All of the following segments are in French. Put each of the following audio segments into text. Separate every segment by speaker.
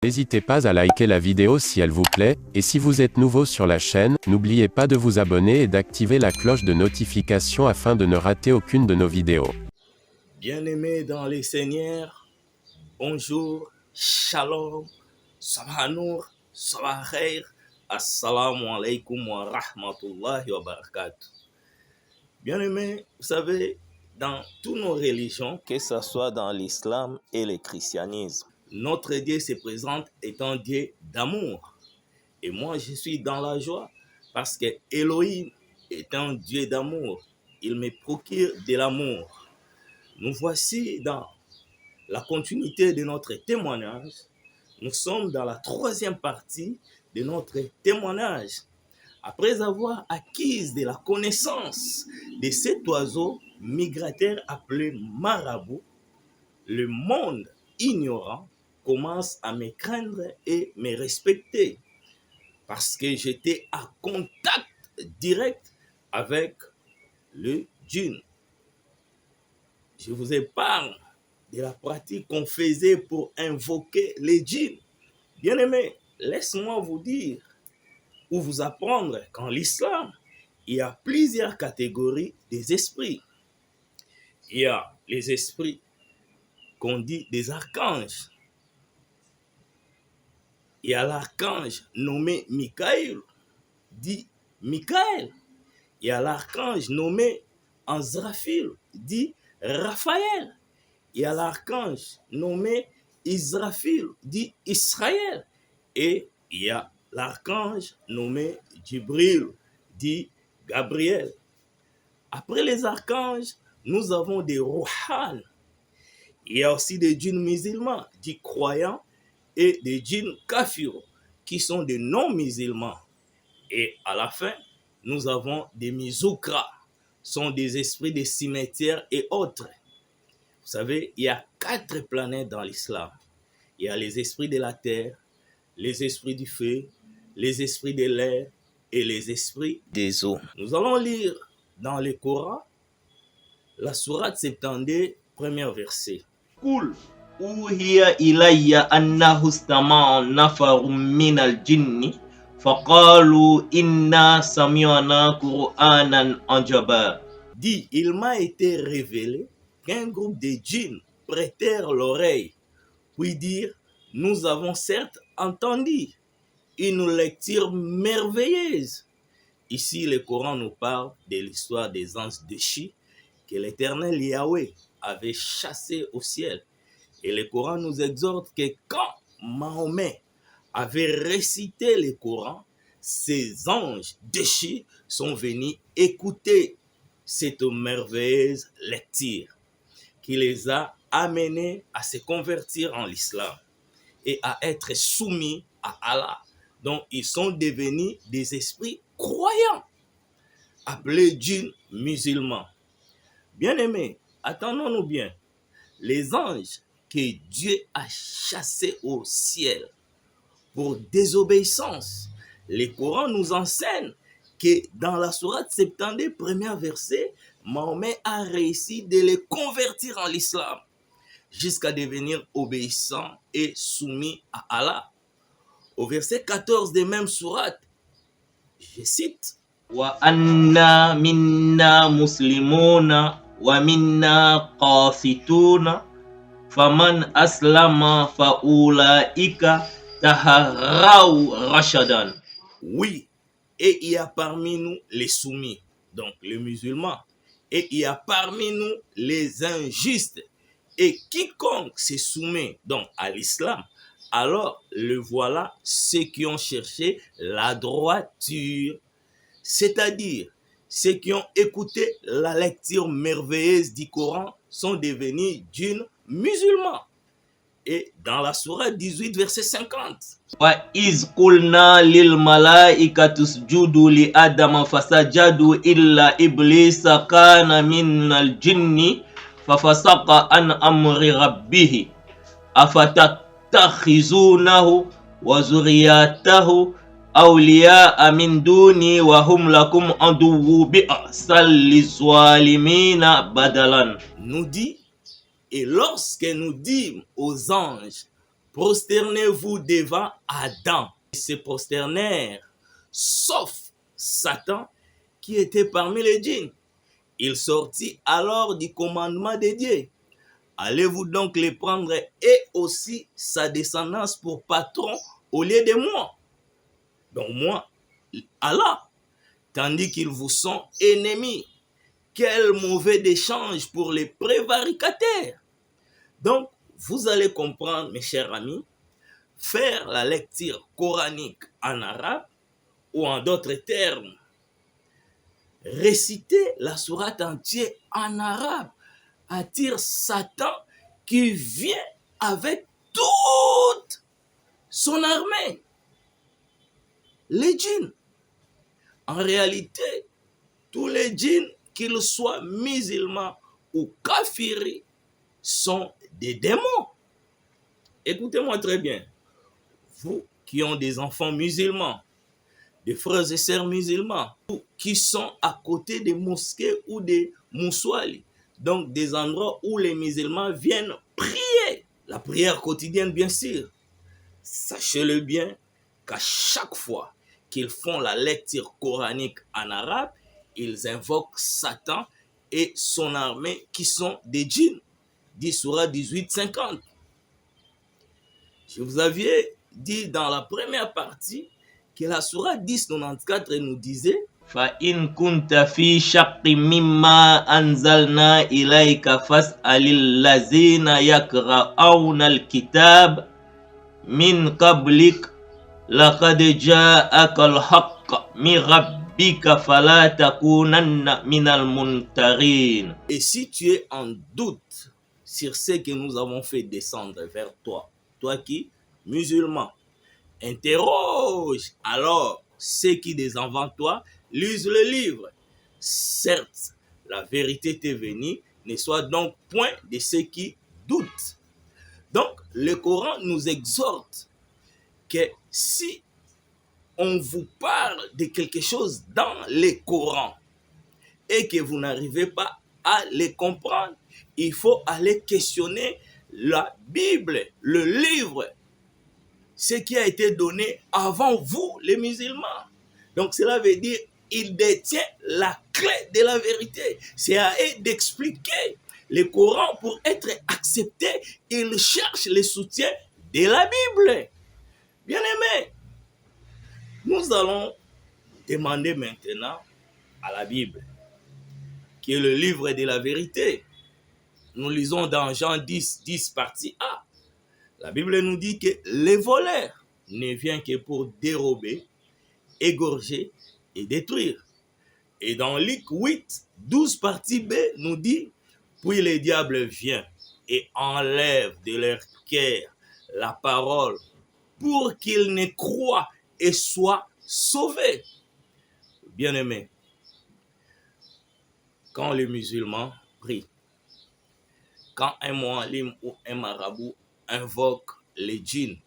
Speaker 1: N'hésitez pas à liker la vidéo si elle vous plaît, et si vous êtes nouveau sur la chaîne, n'oubliez pas de vous abonner et d'activer la cloche de notification afin de ne rater aucune de nos vidéos.
Speaker 2: Bien-aimés dans les Seigneurs, bonjour, shalom, sabahanour, sabahir, assalamu alaikum wa rahmatullahi wa barakatuh. Bien-aimés, vous savez, dans toutes nos religions, que ce soit dans l'islam et le christianisme, notre Dieu se présente étant Dieu d'amour. Et moi, je suis dans la joie parce que Elohim est un Dieu d'amour. Il me procure de l'amour. Nous voici dans la continuité de notre témoignage. Nous sommes dans la troisième partie de notre témoignage. Après avoir acquis de la connaissance de cet oiseau migrateur appelé marabout, le monde ignorant commence à me craindre et me respecter parce que j'étais en contact direct avec le djinn. Je vous épargne de la pratique qu'on faisait pour invoquer les djinns. Bien-aimés, laisse-moi vous dire ou vous apprendre qu'en l'islam, il y a plusieurs catégories des esprits. Il y a les esprits qu'on dit des archanges. Il y a l'archange nommé Michael, dit Michael. Il y a l'archange nommé Azraphil, dit Raphaël. Il y a l'archange nommé Israfil, dit Israël. Et il y a l'archange nommé Djibril, dit Gabriel. Après les archanges, nous avons des rouhans. Il y a aussi des djinns musulmans, dits croyants, et des djinns kafirs, qui sont des non-musulmans. Et à la fin, nous avons des mizoukras, sont des esprits des cimetières et autres. Vous savez, il y a 4 planètes dans l'islam. Il y a les esprits de la terre, les esprits du feu, les esprits de l'air et les esprits des eaux. Nous allons lire dans le Coran la sourate 72, premier verset. Kul uhiya ilayya annahu istama'a nafarun minal jinni faqalu inna sami'na qur'anan ajaba. Dit, il m'a été révélé qu'un groupe de djinns prêtèrent l'oreille, puis dire, nous avons certes entendu une lecture merveilleuse. Ici, le Coran nous parle de l'histoire des anges déchus que l'Éternel Yahweh avait chassés au ciel. Et le Coran nous exhorte que quand Mahomet avait récité le Coran, ces anges déchus sont venus écouter cette merveilleuse lecture qui les a amenés à se convertir en l'islam et à être soumis à Allah. Donc, ils sont devenus des esprits croyants, appelés djinns musulmans. Bien-aimés, attendons-nous bien. Les anges que Dieu a chassés au ciel pour désobéissance, le Coran nous enseigne que dans la sourate 72, premier verset, Mahomet a réussi de les convertir en l'islam jusqu'à devenir obéissants et soumis à Allah. Au verset 14 de même sourate, je cite, Wa anna minna muslimuna wa minna qasituna faman aslama fa ulaika taharraw rashadan. Oui, et il y a parmi nous les soumis, donc les musulmans, et il y a parmi nous les injustes. Et quiconque se soumet donc à l'islam, alors le voilà ceux qui ont cherché la droiture, c'est-à-dire ceux qui ont écouté la lecture merveilleuse du Coran sont devenus djinns musulmans. Et dans la sourate 18, verset 50. Wa iz qulna lil malaikati isjudu li adama fasajadu illa iblisa kana minal jinni fafasaqa an amri rabbih afatattakhizunahu wa zurriyatahu awliya'a min duni wa hum lakum aduwwu bi'sal lizalimina badalan. Nous dit, et lorsque nous dîmes aux anges prosternez-vous devant Adam. Ils se prosternèrent, sauf Satan qui était parmi les djinns. Il sortit alors du commandement de Dieu. Allez-vous donc les prendre et aussi sa descendance pour patron au lieu de moi? Donc moi, Allah, tandis qu'ils vous sont ennemis. Quel mauvais échange pour les prévaricataires. Donc, vous allez comprendre, mes chers amis, faire la lecture coranique en arabe, ou en d'autres termes, réciter la sourate entière en arabe attire Satan qui vient avec toute son armée. Les djinns. En réalité, tous les djinns, qu'ils soient musulmans ou kafiris, sont des démons. Écoutez-moi très bien. Vous qui ont des enfants musulmans, des frères et sœurs musulmans, ou qui sont à côté des mosquées ou des moussoilis, donc des endroits où les musulmans viennent prier, la prière quotidienne bien sûr. Sachez-le bien qu'à chaque fois qu'ils font la lecture coranique en arabe, ils invoquent Satan et son armée qui sont des djinns. Dit Surah 18-50. Je vous avais dit dans la première partie que la Surah 10-94 nous disait فَإِن كُنْتَ فِي شَقٍّ مِّمَّا أَنزَلْنَا إِلَيْكَ فَاسْأَلِ الَّذِينَ يَقْرَؤُونَ الْكِتَابَ مِنْ قَبْلِكَ لَقَدْ جَاءَكَ الْحَقُّ مِنْ رَبِّكَ فَلَا تَكُونَنَّ مِنَ الْمُمْتَرِينَ. Et si tu es en doute sur ce que nous avons fait descendre vers toi, toi qui, musulman, interroge alors ceux qui désinventent toi, lisent le livre. Certes, la vérité t'est venue, ne sois donc point de ceux qui doutent. Donc, le Coran nous exhorte que si on vous parle de quelque chose dans le Coran et que vous n'arrivez pas à les comprendre, il faut aller questionner la Bible, le livre, ce qui a été donné avant vous, les musulmans. Donc cela veut dire il détient la clé de la vérité. C'est à eux d'expliquer le Coran pour être accepté. Il cherche le soutien de la Bible. Bien-aimés, nous allons demander maintenant à la Bible, qui est le livre de la vérité. Nous lisons dans Jean 10 partie A. La Bible nous dit que les voleurs ne viennent que pour dérober, égorger et détruire. Et dans Luc 8-12 partie B nous dit, puis le diable vient et enlève de leur cœur la parole pour qu'ils ne croient et soient sauvés. Bien-aimés, quand les musulmans prient, quand un mualim ou un marabout invoque les djinns,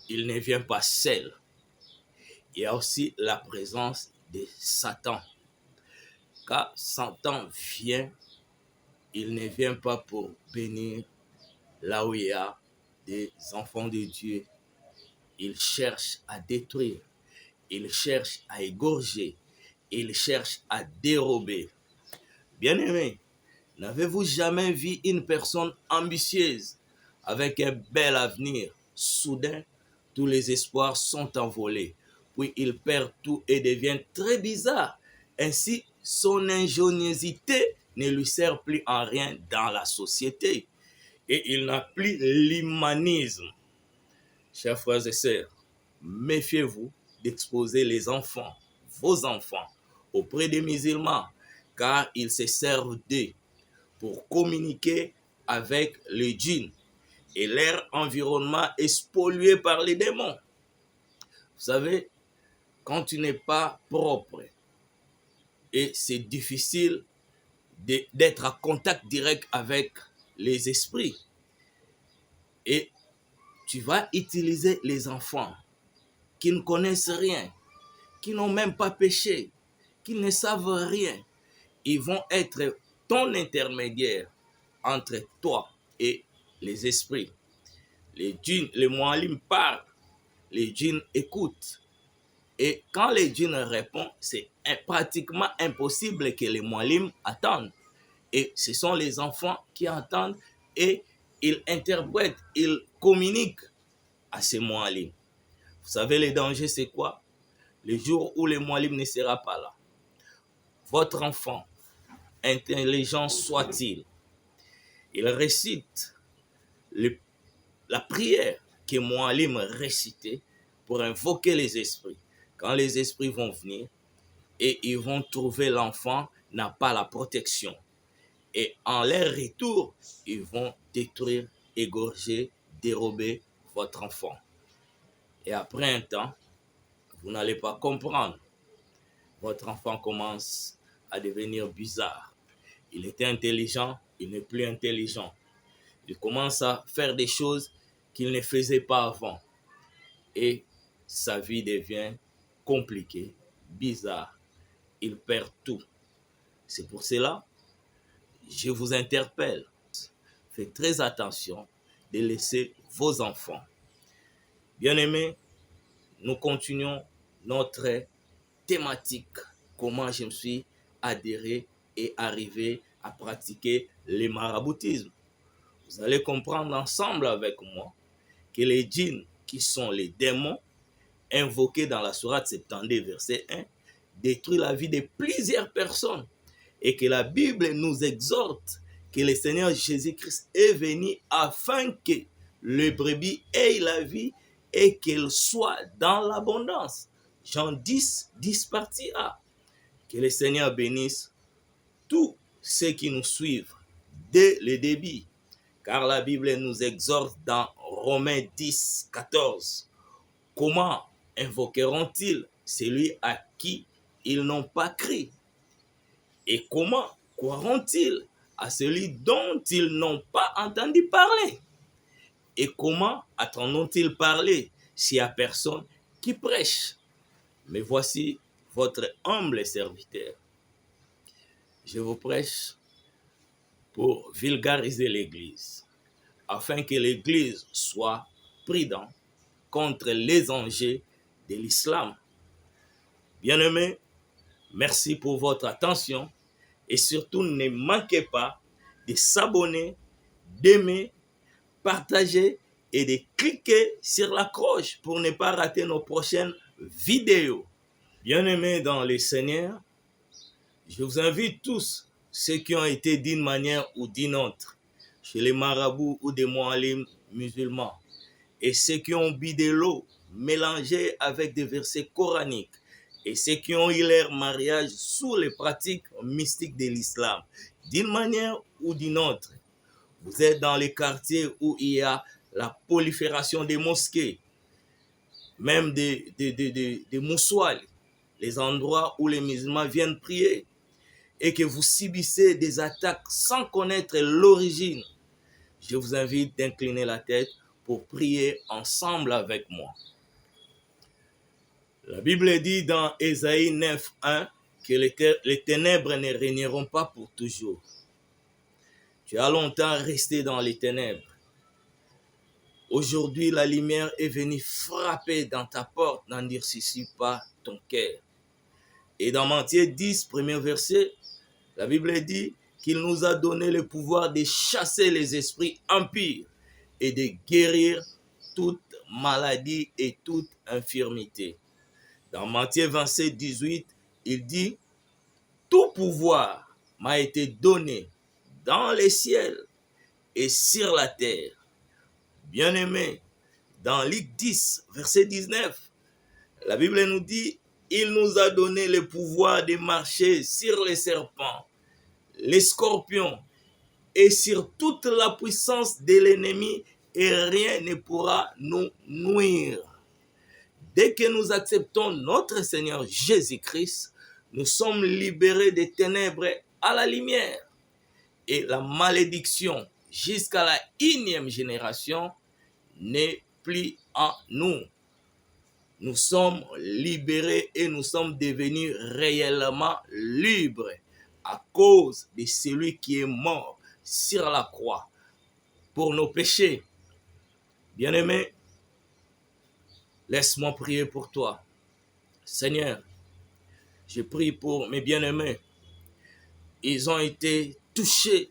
Speaker 2: il ne vient pas seul. Il y a aussi la présence de Satan. Quand Satan vient, il ne vient pas pour bénir là où il y a des enfants de Dieu. Il cherche à détruire, il cherche à égorger, il cherche à dérober. Bien-aimés, n'avez-vous jamais vu une personne ambitieuse avec un bel avenir? Soudain, tous les espoirs sont envolés. Puis il perd tout et devient très bizarre. Ainsi, son ingéniosité ne lui sert plus en rien dans la société. Et il n'a plus l'humanisme. Chers frères et sœurs, méfiez-vous d'exposer les enfants, vos enfants, auprès des musulmans, car ils se servent d'eux pour communiquer avec les djinns. Et leur environnement est pollué par les démons. Vous savez, quand tu n'es pas propre, et c'est difficile d'être en contact direct avec les esprits, et tu vas utiliser les enfants qui ne connaissent rien, qui n'ont même pas péché, qui ne savent rien. Ils vont être ton intermédiaire entre toi et les esprits. Les djinns, les mualim parlent, les djinns écoutent. Et quand les djinns répondent, c'est pratiquement impossible que les mualim attendent. Et ce sont les enfants qui entendent et ils interprètent, ils communiquent à ces mualim. Vous savez, les dangers, c'est quoi? Le jour où le mualim ne sera pas là, votre enfant, intelligent soit-il, il récite la prière que mualim récitait pour invoquer les esprits. Quand les esprits vont venir et ils vont trouver l'enfant n'a pas la protection. Et en leur retour, ils vont détruire, égorger, dérober votre enfant. Et après un temps, vous n'allez pas comprendre. Votre enfant commence à devenir bizarre. Il était intelligent, il n'est plus intelligent. Il commence à faire des choses qu'il ne faisait pas avant. Et sa vie devient compliquée, bizarre. Il perd tout. C'est pour cela, je vous interpelle. Faites très attention de laisser vos enfants. Bien-aimés, nous continuons notre thématique. Comment je me suis adhéré et arrivé à pratiquer le maraboutisme. Vous allez comprendre ensemble avec moi que les djinns, qui sont les démons, invoqués dans la sourate 72, verset 1, détruisent la vie de plusieurs personnes. Et que la Bible nous exhorte que le Seigneur Jésus-Christ est venu afin que le brebis ait la vie et qu'elle soit dans l'abondance. Jean 10, 10 partie A. Que le Seigneur bénisse tous ceux qui nous suivent dès le début. Car la Bible nous exhorte dans Romains 10, 14. Comment invoqueront-ils celui à qui ils n'ont pas cru? Et comment croiront-ils à celui dont ils n'ont pas entendu parler? Et comment attendront-ils parler s'il n'y a personne qui prêche? Mais voici votre humble serviteur. Je vous prêche pour vulgariser l'Église, afin que l'Église soit prudente contre les enjeux de l'islam. Bien-aimés, merci pour votre attention et surtout ne manquez pas de s'abonner, d'aimer, partager et de cliquer sur la cloche pour ne pas rater nos prochaines vidéos. Bien-aimés dans le Seigneur, je vous invite tous, ceux qui ont été d'une manière ou d'une autre, chez les marabouts ou des mualim musulmans, et ceux qui ont bu de l'eau mélangée avec des versets coraniques, et ceux qui ont eu leur mariage sous les pratiques mystiques de l'islam, d'une manière ou d'une autre. Vous êtes dans les quartiers où il y a la prolifération des mosquées, même des moussouals, les endroits où les musulmans viennent prier, et que vous subissez des attaques sans connaître l'origine. Je vous invite d'incliner la tête pour prier ensemble avec moi. La Bible dit dans Ésaïe 9, 1 que les ténèbres ne régneront pas pour toujours. Tu as longtemps resté dans les ténèbres. Aujourd'hui, la lumière est venue frapper dans ta porte, n'endurcis pas ton cœur. Et dans Matthieu 10, premier verset, la Bible dit qu'il nous a donné le pouvoir de chasser les esprits impurs et de guérir toute maladie et toute infirmité. Dans Matthieu 27, 18, il dit « Tout pouvoir m'a été donné dans les ciels et sur la terre. » Bien-aimé, dans Luc 10, verset 19, la Bible nous dit « Il nous a donné le pouvoir de marcher sur les serpents, les scorpions et sur toute la puissance de l'ennemi et rien ne pourra nous nuire. » Dès que nous acceptons notre Seigneur Jésus-Christ, nous sommes libérés des ténèbres à la lumière. Et la malédiction jusqu'à la 1e génération n'est plus en nous. Nous sommes libérés et nous sommes devenus réellement libres à cause de celui qui est mort sur la croix. pour nos péchés. Bien-aimé, laisse-moi prier pour toi. Seigneur, je prie pour mes bien-aimés. Ils ont été touchés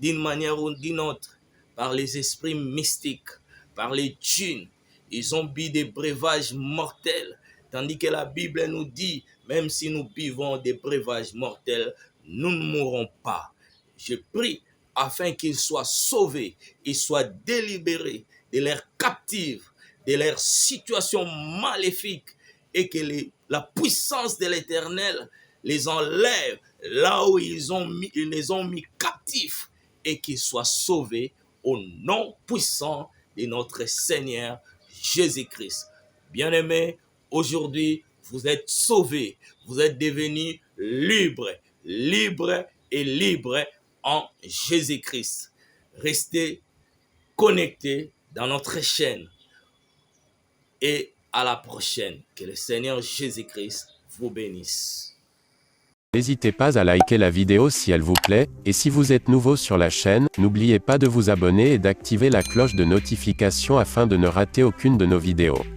Speaker 2: d'une manière ou d'une autre par les esprits mystiques, par les djinns. Ils ont bu des breuvages mortels, tandis que la Bible nous dit, même si nous buvons des breuvages mortels, nous ne mourrons pas. Je prie afin qu'ils soient sauvés, ils soient délibérés de leur captive, de leur situation maléfique, et que la puissance de l'Éternel les enlève là où ils les ont mis captifs, et qu'ils soient sauvés au nom puissant de notre Seigneur Jésus-Christ. Bien-aimés, aujourd'hui, vous êtes sauvés, vous êtes devenus libres et libres en Jésus-Christ. Restez connectés dans notre chaîne et à la prochaine. Que le Seigneur Jésus-Christ vous bénisse.
Speaker 1: N'hésitez pas à liker la vidéo si elle vous plaît, et si vous êtes nouveau sur la chaîne, n'oubliez pas de vous abonner et d'activer la cloche de notification afin de ne rater aucune de nos vidéos.